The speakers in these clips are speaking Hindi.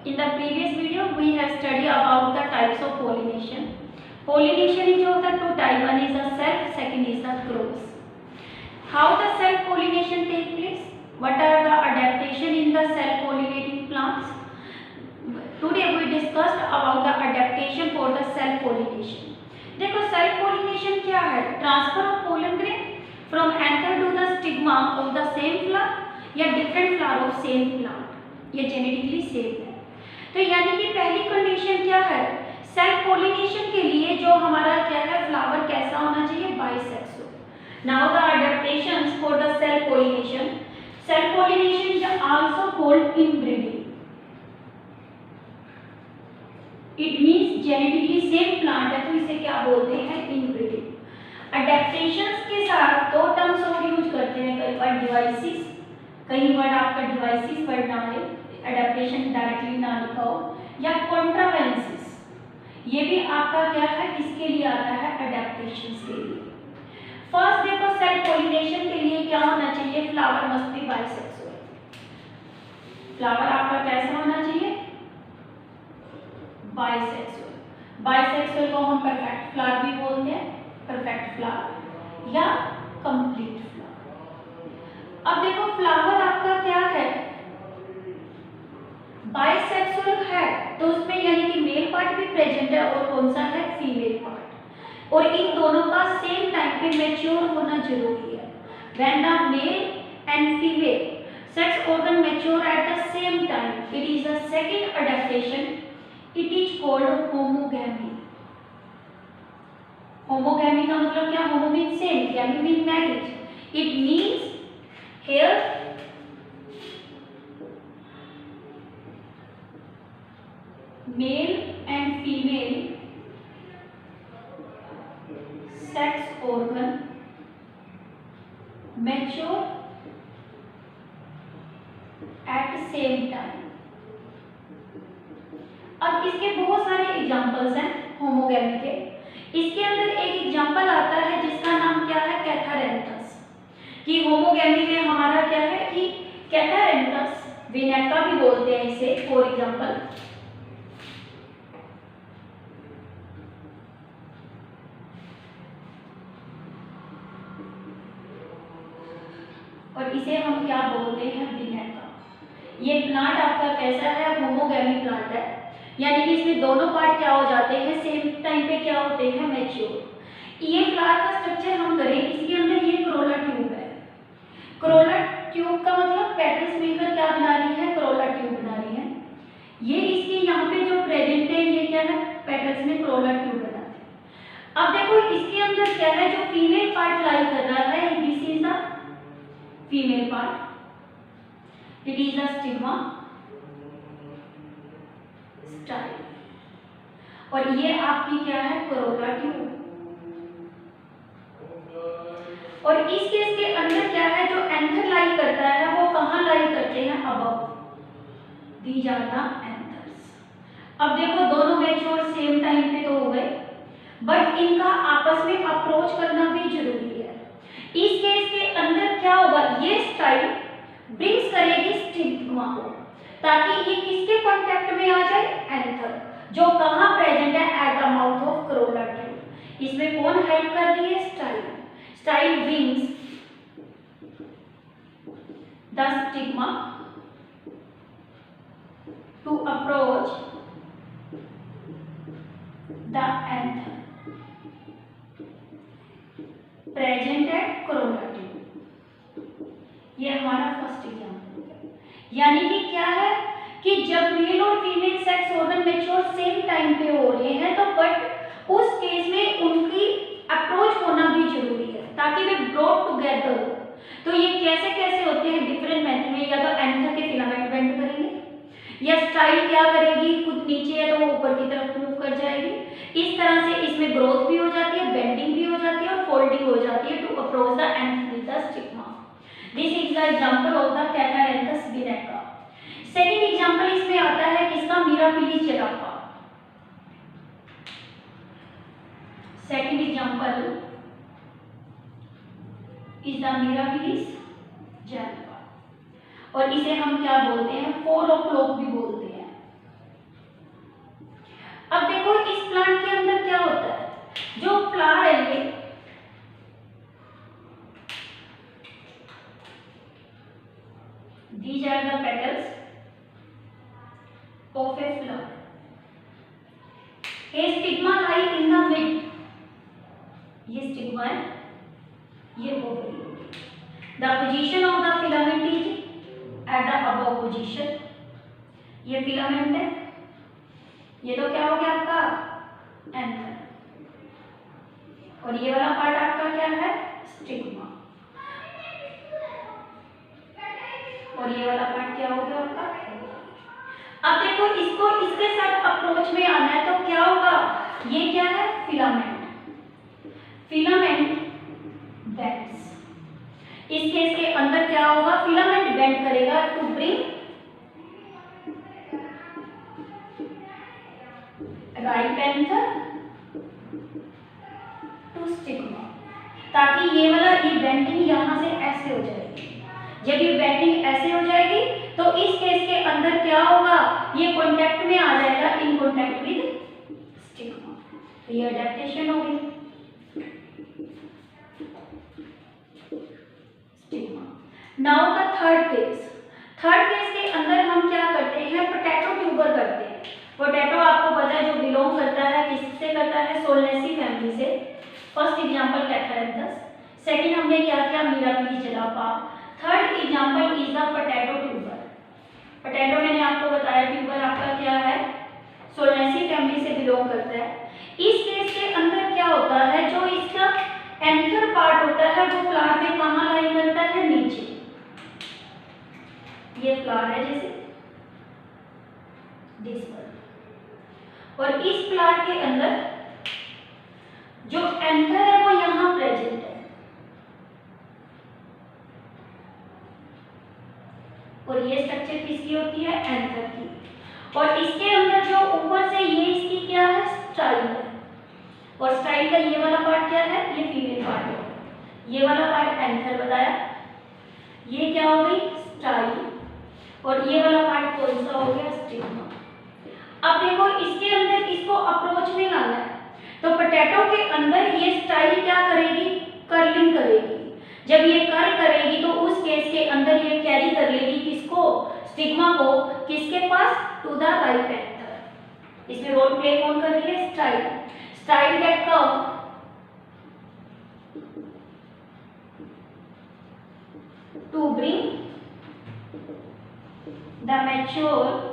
In the previous video, we have studied about the types of pollination. Pollination is of the two types. One is the self, second is the cross. How the self pollination take place? What are the adaptation in the self pollinating plants? Today we discussed about the adaptation for the self pollination. देखो self pollination क्या है? Transfer of pollen grain from anther to the stigma of the same flower या different flower of same plant. ये genetically same है. तो यानी कि पहली कंडीशन क्या है? सेल्फ पोलिनेशन के लिए जो हमारा क्या है, फ्लावर कैसा होना चाहिए? Bisexual. Now the adaptations for the self pollination. Self pollination is also called inbreeding. It means genetically same plant है तो इसे क्या बोलते हैं? इनब्रीडिंग. अडैप्टेशंस के साथ दो टर्म्स और यूज करते हैं कई बार, डिवाइसेस. कई वर्ड आपका डिवाइसेस पढ़ना है, एडेप्टेशन डायरेक्टली ना लिखा हो, या कॉन्ट्रावेंसेस. ये भी आपका क्या है, किसके लिए आता है? एडेप्टेशंस के लिए. फर्स्ट देखो, सेल्फ पोलिनेशन के लिए क्या होना चाहिए? Flower must be bisexual. Flower आपका कैसा होना चाहिए? बाइसेक्सुअल. बाइसेक्सुअल को हम परफेक्ट फ्लावर भी बोलते हैं, परफेक्ट फ्लावर या कंप्लीट फ्लावर. अब देखो फ्लावर आपका क्या है? बाइसेक्सुअल है तो उसमें यानी कि मेल पार्ट भी प्रेजेंट है और कौन सा है? Female part. और इन दोनों का सेम टाइम पे मैच्योर होना जरूरी है. When the male and female sex organ mature at the same time, it is the second adaptation. It is called homogamy. Homogamy का मतलब क्या? Homo mean same, gamy mean marriage. It means here male and female sex organ mature at same time. अब इसके बहुत सारे एग्जांपल्स हैं होमोगैमी के. इसके अंदर एक एग्जांपल आता है जिसका नाम क्या है? कैथारेंथस. कि होमोगैमी में हमारा क्या है कि कैथारेंथस, विनेका भी बोलते हैं इसे. फॉर एग्जांपल और इसे हम क्या बोलते हैं? विनेका. ये प्लांट आपका कैसा है? होमोगैमी प्लांट है. यानी कि इसमें दोनों पार्ट क्या हो जाते हैं? सेम टाइम पे क्या होते हैं? मैच्योर. ये फ्लावर का स्ट्रक्चर हम करें, इसके अंदर ये करोला ट्यूब है. करोला ट्यूब का मतलब पेटल्स मिलकर क्या बना रही है? करोला ट्यूब बना रही है. ये इसकी यहाँ पे जो प्रेजेंट है ये क्या है? पेटल्स में करोला ट्यूब बना है. अब देखो इसके अंदर क्या है? जो फीमेल पार्ट लाई कर रहा है, this is the female part. It is the stigma, style. और ये आपकी क्या है? Corolla tube. और इस केस के अंदर क्या है? जो एंथर लाई करता है वो कहाँ लाई करते हैं? Above. These are the anthers. अब देखो दोनों मैच्योर सेम टाइम पे तो हो गए, बट इनका आपस में अप्रोच करना भी जरूरी है. इस केस के अंदर क्या होगा? ये स्टाइल ब्रिंग्स करेगी स्टिग्मा को, ताकि ये किसके कांटेक्ट में आ जाए? एंथर, जो कहाँ प्रेजेंट है? At the mouth of corolla tube. इसमें कौन हेल्प कर रही है? Style. Style brings the stigma to approach the anther present at corolla tube. ये हमारा फर्स्ट एग्जांपल है. यानी कि क्या है कि जब मेल और female sex organ mature same time पे हो रहे हैं तो बट उस केस में उनकी अप्रोच होना भी जरूरी है ताकि वे ब्रॉट टुगेदर हो. तो ये कैसे कैसे होते हैं? डिफरेंट मेथड में. या तो एंथर के फिलामेंट बेंड करेंगे, या स्टाइल क्या करेगी? खुद नीचे है तो वो ऊपर की तरफ मूव कर जाएगी. इस तरह से इसमें ग्रोथ भी हो जाती है, बेंडिंग भी हो जाती है और फोल्डिंग हो जाती है to approach the anther with the stigma. This is the example of the Catharanthus vinca. Second example इसमें आता है किसका? Mirabilis jalapa. Second example is the Mirabilis jalapa. और इसे हम क्या बोलते हैं? 4 o'clock भी बोलते हैं. अब देखो इस प्लांट के अंदर क्या होता है, जो फ्लावर है ये these are the petals of a flower. A stigma lie in the mid. ये स्टिग्मा है, ये ओवरी होगी. The position of the filament is at the above position. ये फिलामेंट है, ये तो क्या हो गया आपका एंथर, और ये वाला पार्ट आपका क्या है स्टिग्मा, और ये वाला पार्ट क्या हो गया आपका. अब देखो इसको इसके साथ अप्रोच में आना है तो क्या होगा, ये क्या है फिलामेंट, फिलामेंट बेंड्स. इस केस के अंदर क्या होगा, फिलामेंट बेंड करेगा to bring right anther to stigma, ताकि ये वाला ये बेंडिंग यहां से ऐसे हो जाएगी. जब ये बेंडिंग ऐसे हो जाएगी तो इस केस के अंदर क्या होगा, ये कांटेक्ट में आ जाएगा, इन कांटेक्ट विद स्टिग्मा. तो ये अडैप्टेशन हो गई stigma. Now the third case. Third case के अंदर हम क्या करते हैं, पोटैटो ट्यूबर करते हैं. पोटैटो आपको पता है जो बिलोंग करता है किससे करता है, सोलनेसी फैमिली से. फर्स्ट एग्जांपल कैथारंथस, सेकंड हमने क्या किया Mirabilis jalapa, third example is the potato tuber. Potato मैंने आपको बताया ट्यूबर आपका क्या है, सोलनेसी फैमिली से बिलोंग करता है. इस केस के अंदर क्या होता है, जो इसका एंथर पार्ट होता है वो फ्लावर में कहाँ लाई करता है, नीचे. ये फ्लावर है जैसे दिस वन, और इस फ्लावर के अंदर जो एंथर है वो यहाँ प्रेजेंट है, और ये स्ट्रक्चर किसकी होती है, एंथर की. और इसके अंदर जो ऊपर से ये इसकी क्या है, स्टाइल है, और स्टाइल का ये वाला पार्ट क्या है, ये फीमेल पार्ट है. ये वाला पार्ट एंथर बताया, ये क्या हो गई स्टाइल, और ये वाला पार्ट कौन सा हो गया स्टिग्मा. अब देखो इसके अंदर इसको अप्रोच में लाना है, तो पोटैटो के अंदर ये स्टाइल क्या करेगी, कर्लिंग करेगी. जब ये कर्ल करेगी तो उस केस के अंदर ये कैरी कर लेगी किसको, स्टिग्मा को, किसके पास, टू द राइट एंथर. इसमें रोल प्ले कौन कर रही है, style. Style get come to bring the mature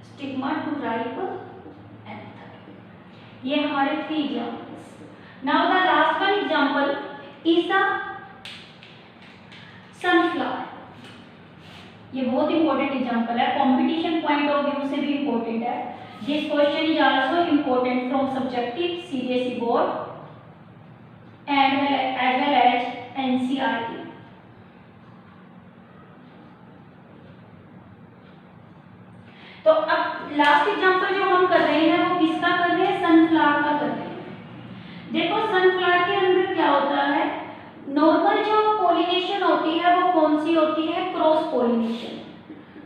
stigma to right anther. ये हमारे 3 examples. Now the last one example is the sunflower. ये बहुत इंपॉर्टेंट एग्जांपल है, कंपटीशन पॉइंट ऑफ व्यू से भी इंपॉर्टेंट है. This question is also important from subjective CBSE board and as well as NCERT. तो अब लास्ट एग्जांपल जो हम कर रहे हैं वो किसका कर रहे हैं, सनफ्लावर का कर रहे हैं. देखो सनफ्लावर के अंदर क्या होता है, नॉर्मल जो पोलिनेशन होती है वो कौन सी होती है, क्रॉस पोलिनेशन.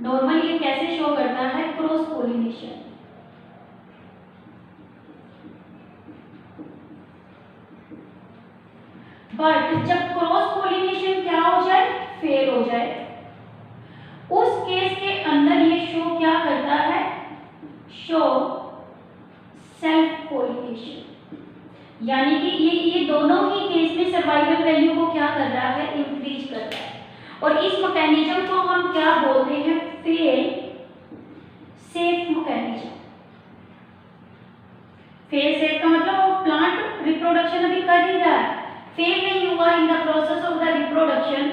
नॉर्मल ये कैसे शो करता है, क्रॉस पोलिनेशन. बट जब क्रॉस पोलिनेशन क्या हो जाए, फेल हो जाए, उस केस के अंदर ये शो क्या करता है, शो सेल्फ पोलिनेशन. यानी कि ये दोनों ही केस में सर्वाइवल वैल्यू को क्या कर रहा है, इंक्रीज कर रहा है. और इस मैकेनिज्म को हम क्या बोलते हैं, fail safe mechanism. Fail safe का मतलब वो प्लांट रिप्रोडक्शन अभी कर ही रहा है, फेल नहीं हुआ in the process of the reproduction,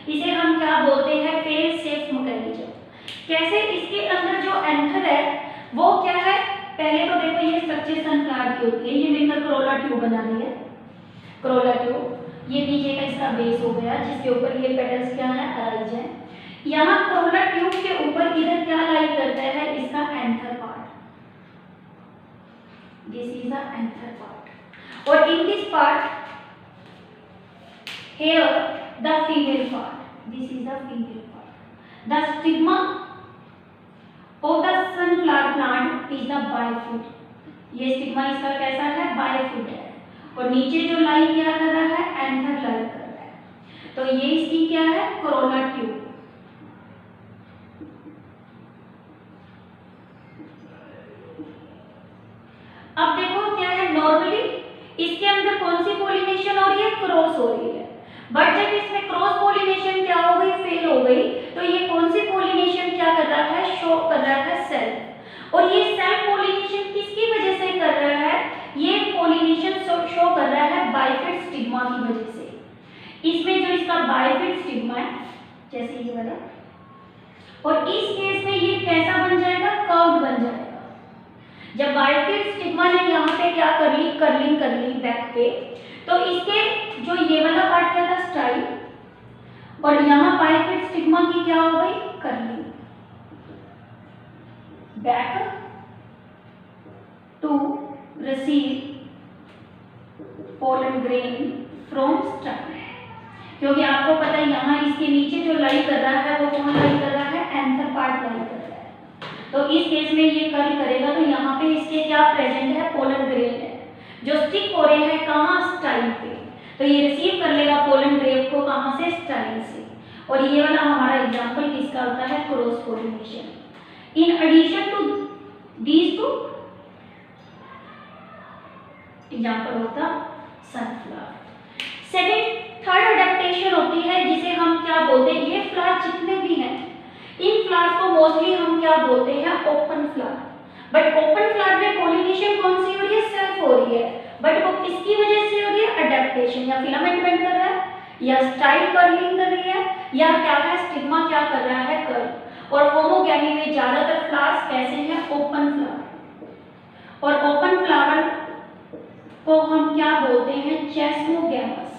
इसे हम क्या बोलते हैं, फेल सेफ मैकेनिज्म. कैसे, इसके अंदर जो एंथर है वो क्या है, पहले तो देखो ये स्ट्रक्चर सनफ्लावर की होती है, ये मिलकर करोला ट्यूब बना रही है, करोला ट्यूब. ये नीचे का इसका बेस हो गया जिसके ऊपर ये पेटल्स क्या है, अराइज है. यहाँ करोला ट्यूब के ऊपर इधर क्या लाई करता है, इसका anther part. This is the anther part, और in this part here the female part, this is the female part. The stigma of the sunflower plant is the bifid. ये स्टिग्मा इसका कैसा है, बाइफूट है। और नीचे जो लाइन क्या कर रहा है, एंथर लाइन कर रहा है। तो ये इसकी क्या है, कोरोना ट्यूब। अब देखो क्या है, नॉर्मली इसके अंदर कौन सी पॉलिनेशन हो रही है, क्रॉस हो रही है। बट जब इसमें क्रॉस पॉलिनेशन क्या हो गई, फेल हो गई, तो ये कौन सी पॉलिनेशन क्या कर रहा है, शो कर रहा है सेल्फ। और ये सेल्फ पॉलिनेशन किसकी वजह से कर रहा है, ये पॉलिनेशन शो कर रहा है बाइफिड स्टिग्मा की वजह से। इसमें जो इसका बाइफिड स्टिग्मा है, जैसे ये वाला, और इस केस में ये कैसा बन जाएगा, कर्व्ड बन जाएगा। जब बाइफिड स्टिग्मा ने यहाँ पे क्या कर ली, कर्लिंग कर ली बैक पे, तो इसके जो ये वाला पार्ट क्या था, स्टाइल, और यहाँ बाइफिड स्टिग्मा की क्या हो गई, curling back to receive pollen grain from style. क्योंकि आपको पता है यहाँ इसके नीचे जो लाई कर रहा है वो कौन लाई कर रहा है, एंथर पार्ट लाई कर रहा है। तो इस केस में ये कर्ल करेगा तो यहाँ पे इसके क्या प्रेजेंट है, पोलन ग्रेन है, जो स्टिक हो रहे हैं कहाँ, स्टाइल पे। तो ये रिसीव कर लेगा पोलन ग्रेन को कहाँ से, स्टाइल से। और ये वाला हमारा एग्जाम्पल किसका होता है, cross pollination. In addition to these two example होता सनफ्लावर। सेकेंड, थर्ड अडेप्टेशन होती है जिसे हम क्या बोलते हैं, ये फ्लावर जितने भी हैं इन फ्लावर्स को मोस्टली हम क्या बोलते हैं, open flower. But open flower में पॉलिनेशन कौन सी हो रही है, सेल्फ हो रही है। बट वो किसकी वजह से हो रही है, अडेप्टेशन, या फिलामेंट बेंड कर रहा है, या स्टाइल कर्लिंग कर रही है, या क्या है, स्टिग्मा क्या कर रहा है, कर्ल। और होमोगैमी में ज्यादातर फ्लावर्स कैसे हैं, ओपन फ्लावर। और ओपन फ्लावर को हम क्या बोलते हैं, चेस्मोगैमस।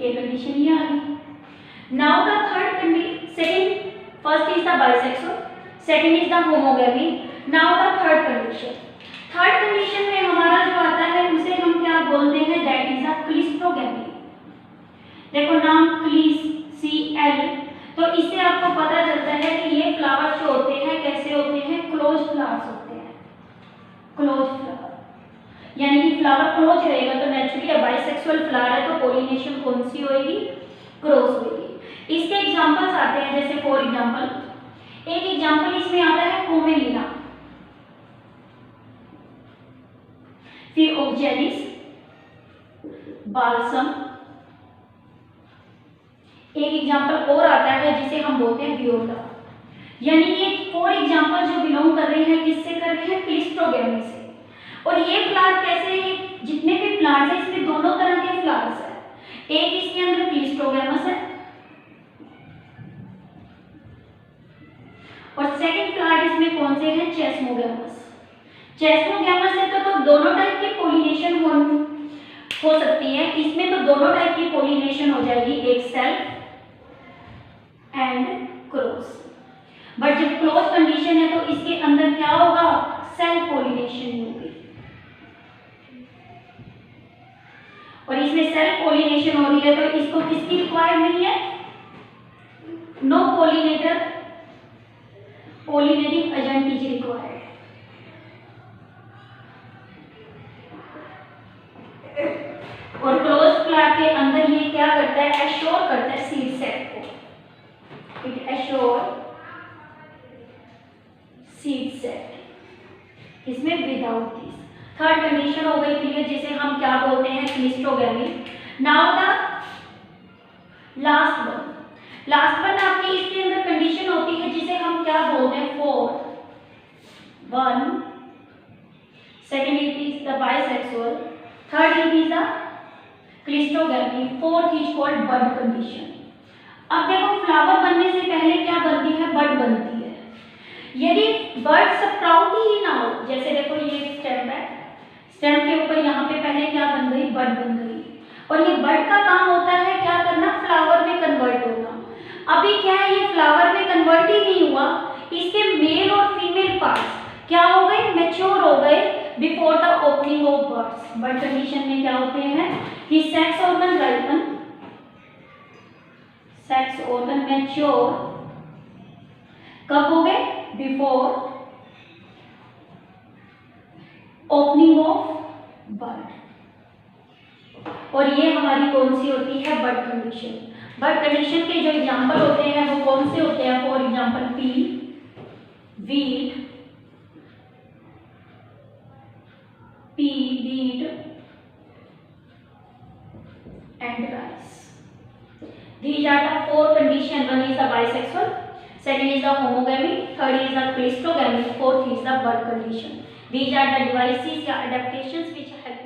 ये कंडीशन ये आ गई। Now the third condition, second, first is the bisexual, second is the homogamy. Now the third condition. Third condition में हमारा जो आता है उसे हम क्या बोलते हैं, दैट इज द क्लिस्टोगैमी। देखो नाम क्लीस, CL, तो इससे आपको पता चलता है कि ये फ्लावर्स जो होते हैं कैसे होते हैं, क्लोज फ्लावर्स होते हैं, क्लोज फ्लावर। यानी कि फ्लावर क्लोज रहेगा तो नेचुरली बाइसेक्सुअल फ्लावर है तो पॉलिनेशन कौन सी होगी, क्रॉस होगी। इसके एग्जांपल्स आते हैं, जैसे फॉर एग्जांपल, एक एग्जांपल इसमें आता है कोमेलिना, फिर ऑक्जेलिस, बाल्सम। एक एग्जांपल और आता है जिसे हम बोलते हैं वियोला। यानी कि फॉर एग्जांपल जो बिलोंग कर रहे हैं किससे कर रहे हैं, क्लिस्टोगैमी से। और ये फ्लावर कैसे, जितने भी प्लांट्स हैं इसमें दोनों तरह के फ्लावर्स हैं। एक इसके अंदर क्लिस्टोगैमस है और सेकंड फ्लावर इसमें कौन से हैं, चेस्मोगैमस। चेस्मोगैमस है तो दोनों टाइप की पॉलिनेशन हो सकती है। इसमें तो दोनों टाइप की पॉलिनेशन हो जाएगी, एक सेल्फ एंड क्रॉस। बट जब क्लोज कंडीशन है तो इसके अंदर क्या होगा, सेल्फ पॉलिनेशन होगी। और इसमें सेल्फ पॉलिनेशन हो रही है तो इसको किसकी रिक्वायर नहीं है, no pollinator, pollinating agent is required. और क्लोज फ्लावर के अंदर ये क्या करता है, एश्योर करता है सीड सेट को, इट एश्योर सीड सेट। इसमें विदाउट दिस थर्ड कंडीशन हो गई क्लियर, जिसे हम क्या बोलते हैं, cleistogamy. Now the last one. Last one आपकी इसके अंदर कंडीशन होती है जिसे हम क्या बोलते हैं, fourth one. Second it is the bisexual, third it is the cleistogamy, fourth is called bud condition. अब देखो फ्लावर बनने से पहले क्या बनती है, बड बनती है। यदि बड स्प्राउट ही ना हो, जैसे देखो ये स्टेम है, स्टेम के ऊपर यहाँ पे पहले क्या बन गई, बड बन गई। और ये बड का काम होता है क्या करना, फ्लावर में कन्वर्ट होना। अभी क्या है, ये फ्लावर में कन्वर्ट ही नहीं हुआ, इसके मेल और फीमेल पार्ट्स क्या हो गए, मैच्योर हो गए before the opening of birds. Bud condition में क्या होते हैं कि sex organ ripen, sex organ mature कब हो गए? Before opening of bird. और ये हमारी कौन सी होती है? Bird condition. बर्ड कंडीशन के जो एग्जांपल होते हैं वो कौन से होते हैं? For example P, wheat, and rice. These are the four conditions. One is the bisexual, second is the homogamy, third is the cleistogamy, fourth is the birth condition. These are the devices या adaptations which help